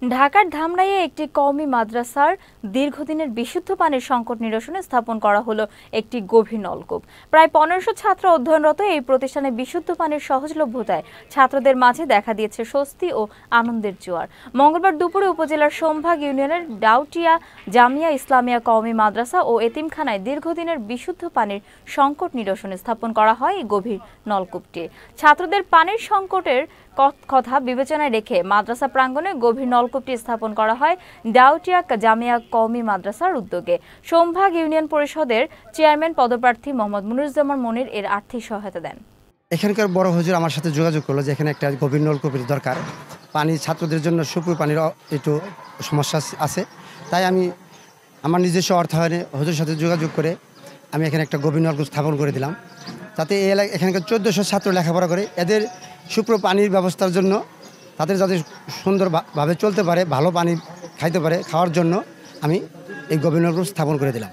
ঢাকার ধামরাইয়ে একটি কওমি মাদ্রাসার দীর্ঘদিনের বিশুদ্ধ পানির সংকট নিরসনে স্থাপন করা হলো একটি গভীর নলকূপ। প্রায় 1500 ছাত্র অধ্যয়নরত এই প্রতিষ্ঠানে বিশুদ্ধ পানির সহজলভ্যতায় ছাত্রদের মাঝে দেখা দিয়েছে স্বস্তি ও আনন্দের জোয়ার। মঙ্গলবার দুপুরে উপজেলার সোমভাগ ইউনিয়নের ডাউটিয়া জামিয়া ইসলামিয়া কওমি মাদ্রাসা ও এতিমখানায় দীর্ঘদিনের বিশুদ্ধ পানির সংকট নিরসনে স্থাপন করা হয় এই গভীর নলকূপটি। ছাত্রদের পানির সংকটের কথা বিবেচনায় রেখে মাদ্রাসা প্রাঙ্গণে গভীর নলকূপটি স্থাপন করা হয় ডাউটিয়া জামিয়া কওমি মাদ্রাসার উদ্যোগে। সোমভাগ ইউনিয়ন পরিষদের চেয়ারম্যান পদপ্রার্থী মোহাম্মদ মুনিরুজ্জামান মনির এর আর্থিক সহায়তা দেন। এখানকার বড় হুজুর আমার সাথে যোগাযোগ করলো যে এখানে একটা গভীর নলকূপের দরকার, পানি ছাত্রদের জন্য সুপেয় পানির একটু সমস্যা আছে। তাই আমি আমার নিজস্ব অর্থায়নে হুজুরের সাথে যোগাযোগ করে আমি এখানে একটা গভীর নলকূপ স্থাপন করে দিলাম, যাতে এই এখানকার 1400 ছাত্র লেখাপড়া করে এদের সুপ্র পানির ব্যবস্থার জন্য, তাদের যাতে সুন্দরভাবে চলতে পারে, ভালো পানি খাইতে পারে, খাওয়ার জন্য আমি এই গভীর নলকূপ স্থাপন করে দিলাম।